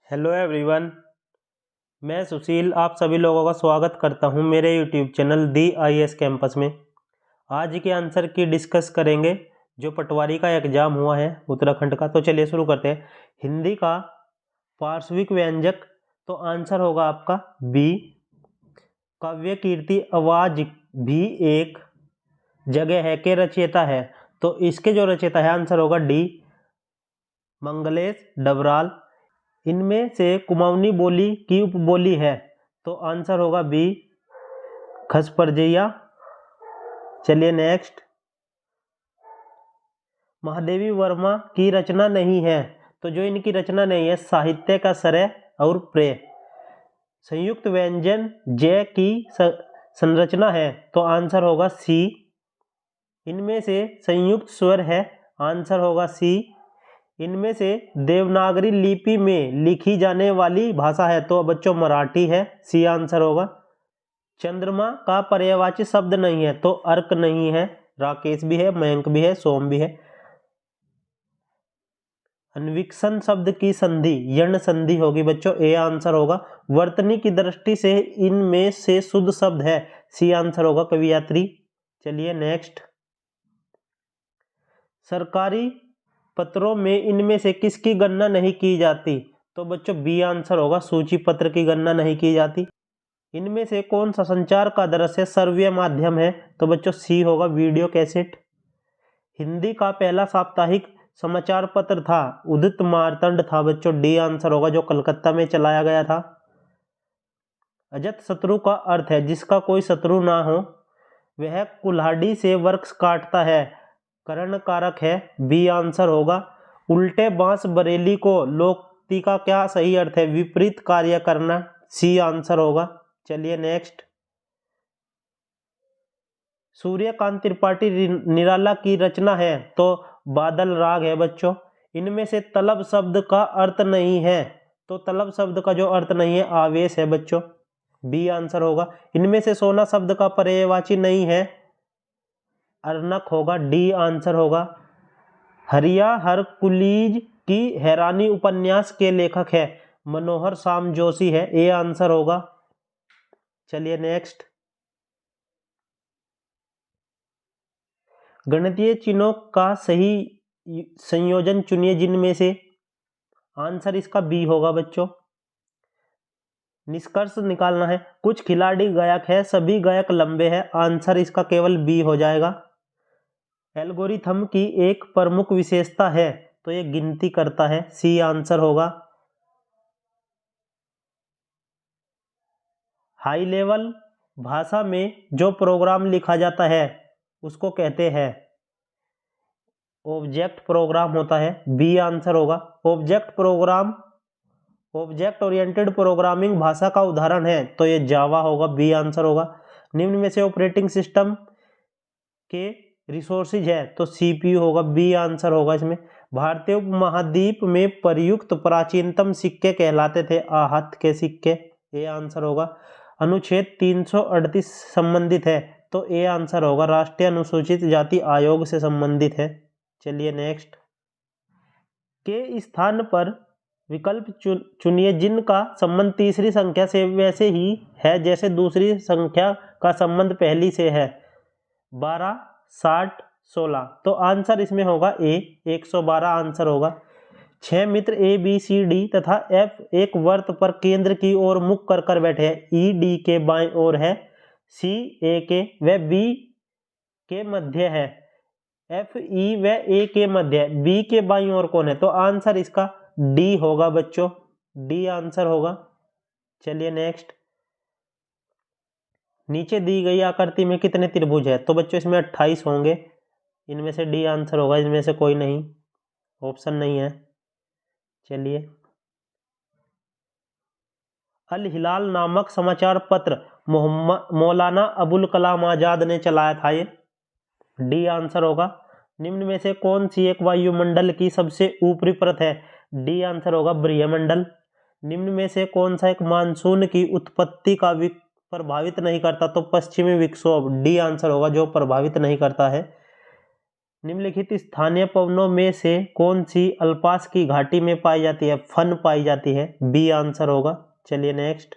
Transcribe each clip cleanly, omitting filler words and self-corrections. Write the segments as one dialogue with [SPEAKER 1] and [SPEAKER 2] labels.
[SPEAKER 1] Hello everyone, मैं सुशील आप सभी लोगों का स्वागत करता हूं मेरे यूट्यूब चैनल दी IAS कैंपस में। आज के आंसर की डिस्कस करेंगे जो पटवारी का एग्जाम हुआ है उत्तराखंड का। तो चलिए शुरू करते हैं। हिंदी का पार्श्विक व्यंजक, तो आंसर होगा आपका बी। काव्य कीर्ति आवाज भी एक जगह है के रचयिता है, तो इसके जो रचयिता है आंसर होगा डी, मंगलेश डबराल। इनमें से कुमाऊनी बोली की उपबोली है, तो आंसर होगा बी, खसपरजैया। चलिए नेक्स्ट। महादेवी वर्मा की रचना नहीं है, तो जो इनकी रचना नहीं है साहित्य का श्रेय और प्रेय। संयुक्त व्यंजन जय की संरचना है, तो आंसर होगा सी। इनमें से संयुक्त स्वर है, आंसर होगा सी। इनमें से देवनागरी लिपि में लिखी जाने वाली भाषा है, तो बच्चों मराठी है, सी आंसर होगा। चंद्रमा का पर्यायवाची शब्द नहीं है, तो अर्क नहीं है, राकेश भी है, मयंक भी है, सोम भी है। अन्वीक्षण शब्द की संधि यण संधि होगी बच्चों, ए आंसर होगा। वर्तनी की दृष्टि से इनमें से शुद्ध शब्द है, सी आंसर होगा, कवियात्री। चलिए नेक्स्ट। सरकारी पत्रों में इनमें से किसकी गणना नहीं की जाती, तो बच्चों बी आंसर होगा, सूची पत्र की गणना नहीं की जाती। इनमें से कौन सा संचार का दृश्य श्रव्य माध्यम है, तो बच्चों सी होगा, वीडियो कैसेट। हिंदी का पहला साप्ताहिक समाचार पत्र था, उदित मार्तंड था बच्चों, डी आंसर होगा, जो कलकत्ता में चलाया गया था। अजत शत्रु का अर्थ है जिसका कोई शत्रु ना हो, वह कुल्हाड़ी से वृक्ष काटता है, करण कारक है, बी आंसर होगा। उल्टे बांस बरेली को लोकती का क्या सही अर्थ है, विपरीत कार्य करना, सी आंसर होगा। चलिए नेक्स्ट। सूर्यकांत त्रिपाठी निराला की रचना है, तो बादल राग है बच्चों। इनमें से तलब शब्द का अर्थ नहीं है, तो तलब शब्द का जो अर्थ नहीं है आवेश है बच्चों, बी आंसर होगा। इनमें से सोना शब्द का पर्यायवाची नहीं है, अर्नक होगा, डी आंसर होगा। हरिया हरकुलीज की हैरानी उपन्यास के लेखक है, मनोहर शाम जोशी है, ए आंसर होगा। चलिए नेक्स्ट। गणितीय चिन्हों का सही संयोजन चुनिए जिनमें से, आंसर इसका बी होगा बच्चों। निष्कर्ष निकालना है, कुछ खिलाड़ी गायक है, सभी गायक लंबे हैं, आंसर इसका केवल बी हो जाएगा। एल्गोरिथम की एक प्रमुख विशेषता है, तो ये गिनती करता है, सी आंसर होगा। हाई लेवल भाषा में जो प्रोग्राम लिखा जाता है उसको कहते हैं ऑब्जेक्ट प्रोग्राम होता है, बी आंसर होगा। Object program object oriented programming भाषा का उदाहरण है, तो ये जावा होगा, बी आंसर होगा। निम्न में से ऑपरेटिंग सिस्टम के रिसोर्सेज है, तो CPU होगा, बी आंसर होगा इसमें। भारतीय उपमहाद्वीप में प्रयुक्त प्राचीनतम सिक्के कहलाते थे आहत के सिक्के, ए आंसर होगा। अनुच्छेद 338 संबंधित है, तो ए आंसर होगा, राष्ट्रीय अनुसूचित जाति आयोग से संबंधित है। चलिए नेक्स्ट। के स्थान पर विकल्प चुनिए जिनका संबंध तीसरी संख्या से वैसे ही है जैसे दूसरी संख्या का संबंध पहली से है, 12, 60, 16, तो आंसर इसमें होगा ए, 112 आंसर होगा। 6 मित्र ABCD तथा F एक वर्त पर केंद्र की ओर मुख कर बैठे हैं, ED के बाएं ओर है, C A के व B के मध्य है, FE व A के मध्य है, B के बाईं ओर कौन है, तो आंसर इसका डी होगा बच्चों, डी आंसर होगा। चलिए नेक्स्ट। नीचे दी गई आकृति में कितने त्रिभुज है, तो बच्चों इसमें 28 होंगे, इनमें से डी आंसर होगा, इनमें से कोई नहीं, ऑप्शन नहीं है। चलिए। अल हिलाल नामक समाचार पत्र मौलाना अबुल कलाम आजाद ने चलाया था, ये डी आंसर होगा। निम्न में से कौन सी एक वायुमंडल की सबसे ऊपरी परत है, डी आंसर होगा, बृहमंडल। निम्न में से कौन सा एक मानसून की उत्पत्ति का प्रभावित नहीं करता, तो पश्चिमी विक्षोभ, डी आंसर होगा, जो प्रभावित नहीं करता है। निम्नलिखित स्थानीय पवनों में से कौन सी अल्पास की घाटी में पाई जाती है? फन पाई जाती है, बी आंसर होगा। चलिए नेक्स्ट।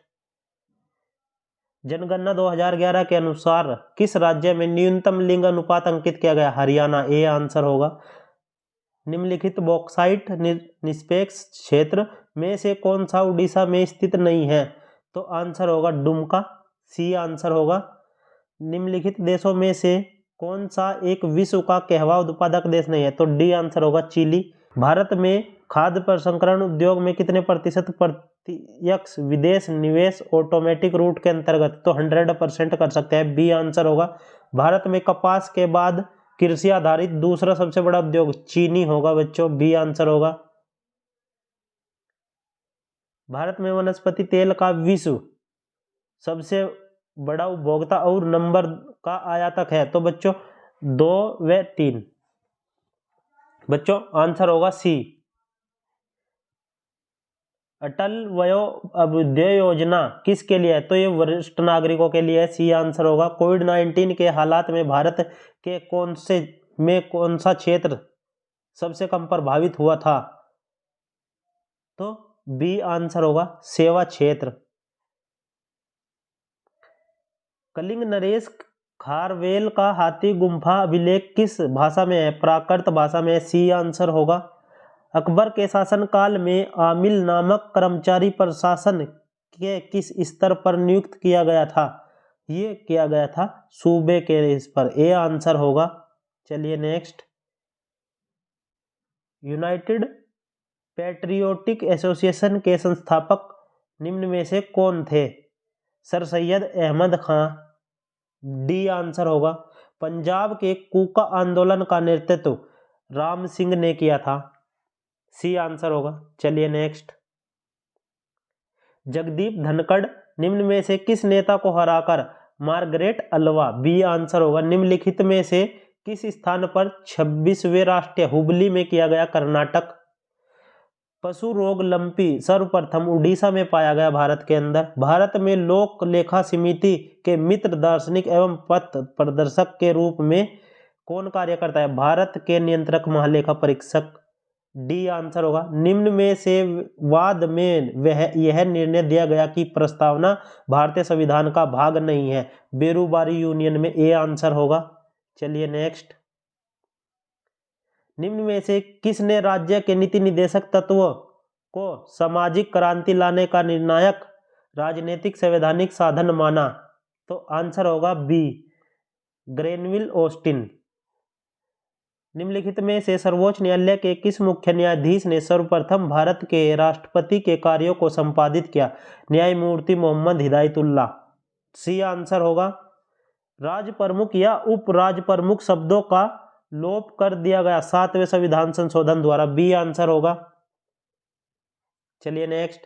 [SPEAKER 1] जनगणना 2011 के अनुसार किस राज्य में न्यूनतम लिंग अनुपात अंकित किया गया? हरियाणा, ए आंसर होगा। निम्नलिखित बॉक्साइट निष्पेक्ष क्षेत्र में से कौन सा उड़ीसा में स्थित नहीं है? तो आंसर होगा डुमका, सी आंसर होगा। निम्नलिखित देशों में से कौन सा एक विश्व का कहवा उत्पादक देश नहीं है? तो डी आंसर होगा चिली। भारत में खाद्य प्रसंस्करण उद्योग में कितने प्रतिशत प्रत्यक्ष विदेश निवेश ऑटोमेटिक रूट के अंतर्गत? तो 100% कर सकते हैं, बी आंसर होगा। भारत में कपास के बाद कृषि आधारित दूसरा सबसे बड़ा उद्योग चीनी होगा बच्चों, बी आंसर होगा। भारत में वनस्पति तेल का विश्व सबसे बड़ा उपभोक्ता और नंबर का आयातक है? तो बच्चों 2 व 3, बच्चों आंसर होगा सी। अटल वयोअभ्युदय योजना किसके लिए है? तो ये वरिष्ठ नागरिकों के लिए है, सी आंसर होगा। कोविड-19 के हालात में भारत के कौन सा क्षेत्र सबसे कम प्रभावित हुआ था? तो बी आंसर होगा सेवा क्षेत्र। कलिंग नरेश खारवेल का हाथी गुम्फा अभिलेख किस भाषा में है? प्राकृत भाषा में, सी आंसर होगा। अकबर के शासनकाल में आमिल नामक कर्मचारी प्रशासन के किस स्तर पर नियुक्त किया गया था? ये किया गया था सूबे के इस पर, ए आंसर होगा। चलिए नेक्स्ट। यूनाइटेड पैट्रियोटिक एसोसिएशन के संस्थापक निम्न में से कौन थे? सर सैयद अहमद खां, डी आंसर होगा। पंजाब के कूका आंदोलन का नेतृत्व राम सिंह ने किया था, सी आंसर होगा। चलिए नेक्स्ट। जगदीप धनखड़ निम्न में से किस नेता को हराकर मार्गरेट अल्वा, बी आंसर होगा। निम्नलिखित में से किस स्थान पर 26वें राष्ट्रीय हुबली में किया गया? कर्नाटक। पशु रोग लंपी सर्वप्रथम उड़ीसा में पाया गया भारत के अंदर। भारत में लोक लेखा समिति के मित्र दार्शनिक एवं पथ प्रदर्शक के रूप में कौन कार्य करता है? भारत के नियंत्रक महालेखा परीक्षक, डी आंसर होगा। निम्न में से वाद में यह निर्णय दिया गया कि प्रस्तावना भारतीय संविधान का भाग नहीं है? बेरूबारी यूनियन में, ए आंसर होगा। चलिए नेक्स्ट। निम्न में से किसने राज्य के नीति निर्देशक तत्वों को सामाजिक क्रांति लाने का निर्णायक राजनीतिक संवैधानिक साधन माना? तो आंसर होगा बी, ग्रेनविल ऑस्टिन। निम्नलिखित में से सर्वोच्च न्यायालय के किस मुख्य न्यायाधीश ने सर्वप्रथम भारत के राष्ट्रपति के कार्यों को संपादित किया? न्यायमूर्ति मोहम्मद हिदायतुल्ला, सी आंसर होगा। राज प्रमुख या उप राज प्रमुख शब्दों का लोप कर दिया गया 7वें संविधान संशोधन द्वारा, बी आंसर होगा। चलिए नेक्स्ट।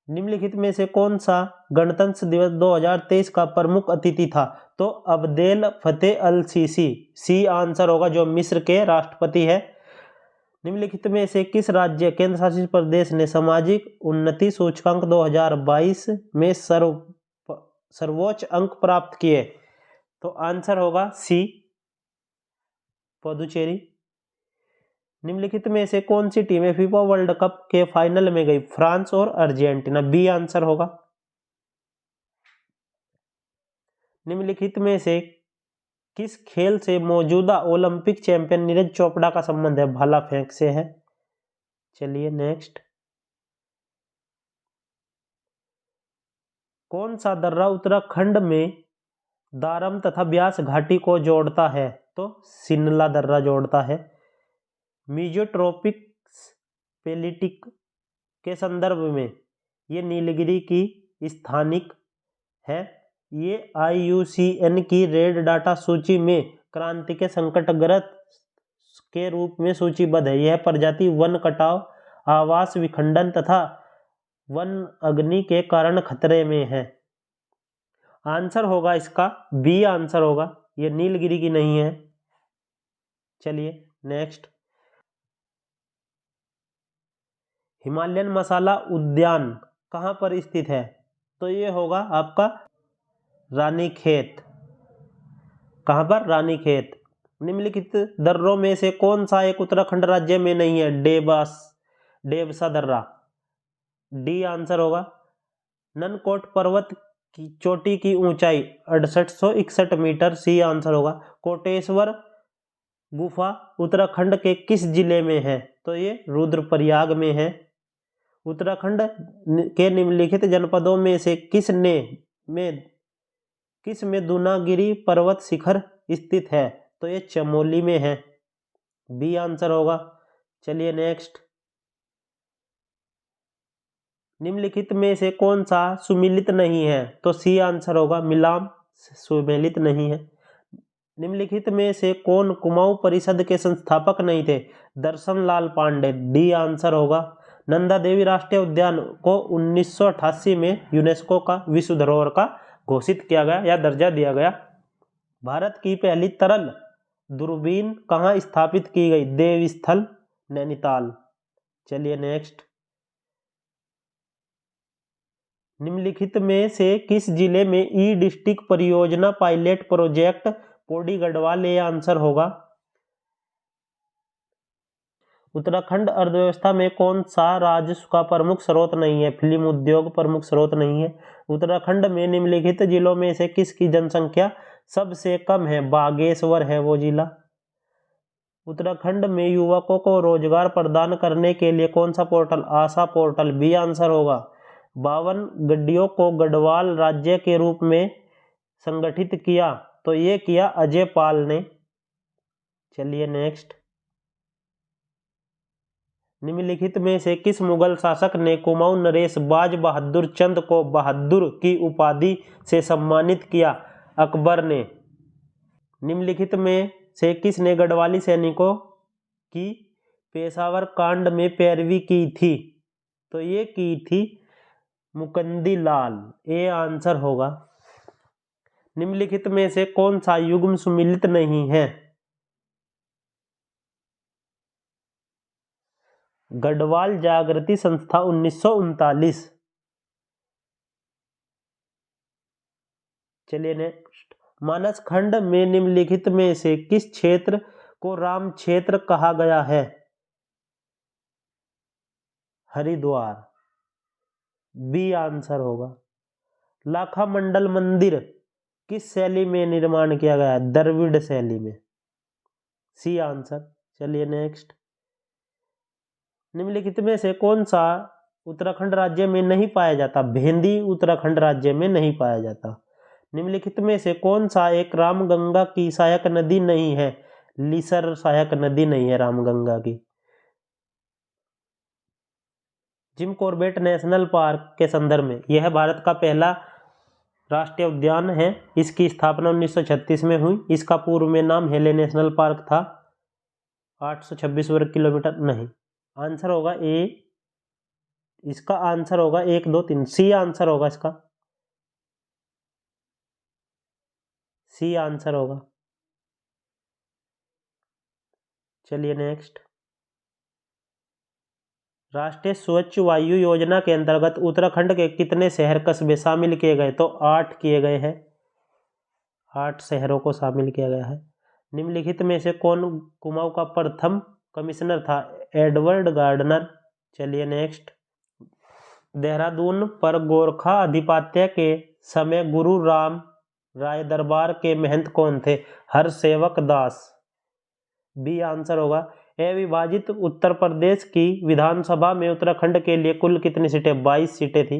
[SPEAKER 1] निम्नलिखित में से कौन सा गणतंत्र दिवस 2023 का प्रमुख अतिथि था? तो अब्देल फतेह अल सीसी, सी आंसर होगा, जो मिस्र के राष्ट्रपति है। निम्नलिखित में से किस राज्य केंद्र शासित प्रदेश ने सामाजिक उन्नति सूचकांक 2022 में सर्वोच्च अंक प्राप्त किए? तो आंसर होगा सी, पुदुचेरी। निम्नलिखित में से कौन सी टीमें फीफा वर्ल्ड कप के फाइनल में गई? फ्रांस और अर्जेंटीना, बी आंसर होगा। निम्नलिखित में से किस खेल से मौजूदा ओलंपिक चैंपियन नीरज चोपड़ा का संबंध है? भाला फेंक से है। चलिए नेक्स्ट। कौन सा दर्रा उत्तराखंड में दारम तथा ब्यास घाटी को जोड़ता है? तो सिनला दर्रा जोड़ता है। मीजोट्रोपिक्स पेलिटिक के संदर्भ में ये नीलगिरी की स्थानिक है। ये IUCN की रेड डाटा सूची में क्रांति के संकटग्रस्त के रूप में सूचीबद्ध है। यह प्रजाति वन कटाव, आवास विखंडन तथा वन अग्नि के कारण खतरे में है। आंसर होगा इसका बी आंसर होगा, ये नीलगिरी की नहीं है। चलिए नेक्स्ट। हिमालयन मसाला उद्यान कहाँ पर स्थित है? तो ये होगा आपका रानीखेत। कहाँ पर? रानीखेत। निम्नलिखित दर्रों में से कौन सा एक उत्तराखंड राज्य में नहीं है? डेबसा दर्रा, डी आंसर होगा। ननकोट पर्वत की चोटी की ऊंचाई 6861 मीटर, सी आंसर होगा। कोटेश्वर गुफा उत्तराखंड के किस जिले में है? तो ये रुद्रप्रयाग में है। उत्तराखंड के निम्नलिखित जनपदों में से किस में दूनागिरी पर्वत शिखर स्थित है? तो ये चमोली में है, बी आंसर होगा। चलिए नेक्स्ट, निम्नलिखित में से कौन सा सुमेलित नहीं है? तो सी आंसर होगा, मिलाम सुमेलित नहीं है। निम्नलिखित में से कौन कुमाऊं परिषद के संस्थापक नहीं थे? दर्शन लाल पांडे, डी आंसर होगा। नंदा देवी राष्ट्रीय उद्यान को 1988 में यूनेस्को का विश्व धरोहर का घोषित किया गया या दर्जा दिया गया। भारत की पहली तरल दूरबीन कहाँ स्थापित की गई? देवस्थल, नैनीताल। चलिए नेक्स्ट, निम्नलिखित में से किस जिले में ई डिस्ट्रिक्ट परियोजना पायलट प्रोजेक्ट पौड़ी गढ़वाल, ये आंसर होगा। उत्तराखंड अर्थव्यवस्था में कौन सा राजस्व का प्रमुख स्रोत नहीं है? फिल्म उद्योग प्रमुख स्रोत नहीं है। उत्तराखंड में निम्नलिखित जिलों में से किसकी जनसंख्या सबसे कम है? बागेश्वर है वो जिला। उत्तराखंड में युवकों को रोजगार प्रदान करने के लिए कौन सा पोर्टल? आशा पोर्टल, बी आंसर होगा। 52 गड्डियों को गढ़वाल राज्य के रूप में संगठित किया, तो ये किया अजय पाल ने। चलिए नेक्स्ट, निम्नलिखित में से किस मुगल शासक ने कुमाऊं नरेश बाज बहादुर चंद को बहादुर की उपाधि से सम्मानित किया? अकबर ने। निम्नलिखित में से किसने गढ़वाली सैनिकों की पेशावर कांड में पैरवी की थी? तो ये की थी मुकंदी लाल, ए आंसर होगा। निम्नलिखित में से कौन सा युग्म सुमेलित नहीं है? गढ़वाल जागृति संस्था 1939। चलिए नेक्स्ट, मानस खंड में निम्नलिखित में से किस क्षेत्र को राम क्षेत्र कहा गया है? हरिद्वार, बी आंसर होगा। लाखा मंडल मंदिर किस शैली में निर्माण किया गया है? द्रविड़ शैली में, सी आंसर। चलिए नेक्स्ट, निम्नलिखित में से कौन सा उत्तराखंड राज्य में नहीं पाया जाता? भेंदी उत्तराखंड राज्य में नहीं पाया जाता। निम्नलिखित में से कौन सा एक रामगंगा की सहायक नदी नहीं है? लीसर सहायक नदी नहीं है रामगंगा की। जिम कॉर्बेट नेशनल पार्क के संदर्भ में यह भारत का पहला राष्ट्रीय उद्यान है। इसकी स्थापना 1936 में हुई। इसका पूर्व में नाम हेले नेशनल पार्क था। 826 वर्ग किलोमीटर नहीं, आंसर होगा ए। इसका आंसर होगा 1 2 3, सी आंसर होगा इसका, सी आंसर होगा। चलिए नेक्स्ट, राष्ट्रीय स्वच्छ वायु योजना के अंतर्गत उत्तराखंड के कितने शहर कस्बे शामिल किए गए? तो 8 किए गए हैं, 8 शहरों को शामिल किया गया है। निम्नलिखित में से कौन कुमाऊं का प्रथम कमिश्नर था? Edward Gardner. चलिए नेक्स्ट, देहरादून पर गोरखा अधिपत्य के समय गुरु राम राय दरबार के महंत कौन थे? हरसेवक दास, बी आंसर होगा। अविभाजित उत्तर प्रदेश की विधानसभा में उत्तराखंड के लिए कुल कितनी सीटें? 22 सीटें थी।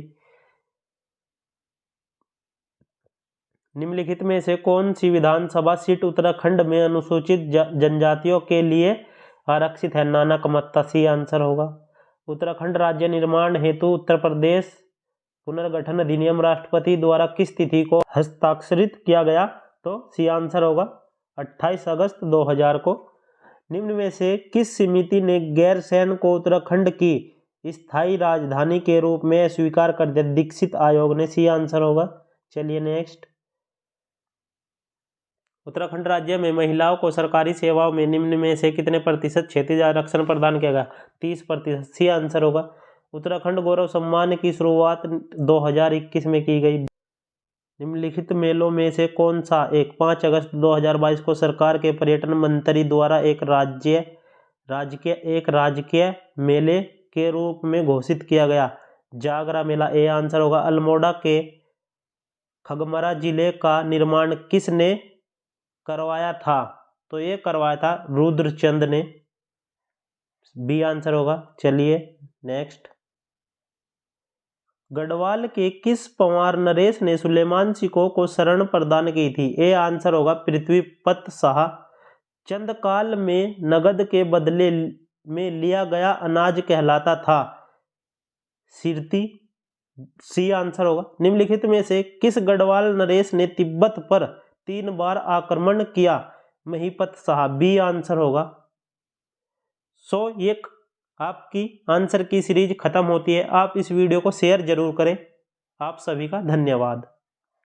[SPEAKER 1] निम्नलिखित में से कौन सी विधानसभा सीट उत्तराखंड में अनुसूचित जनजातियों के लिए आरक्षित है? नानक मत्ता, सी आंसर होगा। उत्तराखंड राज्य निर्माण हेतु उत्तर प्रदेश पुनर्गठन अधिनियम राष्ट्रपति द्वारा किस तिथि को हस्ताक्षरित किया गया? तो सी आंसर होगा 28 अगस्त 2000 को। निम्न में से किस समिति ने गैरसैंण को उत्तराखंड की स्थायी राजधानी के रूप में स्वीकार कर दिया? दीक्षित आयोग ने, सी आंसर होगा। चलिए नेक्स्ट, उत्तराखंड राज्य में महिलाओं को सरकारी सेवाओं में निम्न में से कितने प्रतिशत क्षैतिज आरक्षण प्रदान किया गया? 30%, सी आंसर होगा। उत्तराखंड गौरव सम्मान की शुरुआत 2021 में की गई। निम्नलिखित मेलों में से कौन सा एक 5 अगस्त 2022 को सरकार के पर्यटन मंत्री द्वारा एक राजकीय मेले के रूप में घोषित किया गया? जागरा मेला ए आंसर होगा। अल्मोड़ा के खगमरा जिले का निर्माण किसने करवाया था? तो ये करवाया था रुद्रचंद ने, बी आंसर होगा। चलिए नेक्स्ट, गढ़वाल के किस पंवार नरेश ने सुलेमान सिकोह को शरण प्रदान की थी? ए आंसर होगा पृथ्वीपत शाह। चंदकाल में नगद के बदले में लिया गया अनाज कहलाता था? सिरती, सी आंसर होगा। निम्नलिखित में से किस गढ़वाल नरेश ने तिब्बत पर 3 बार आक्रमण किया? महिपत शाह, बी आंसर होगा। ये आपकी आंसर की सीरीज खत्म होती है। आप इस वीडियो को शेयर जरूर करें। आप सभी का धन्यवाद।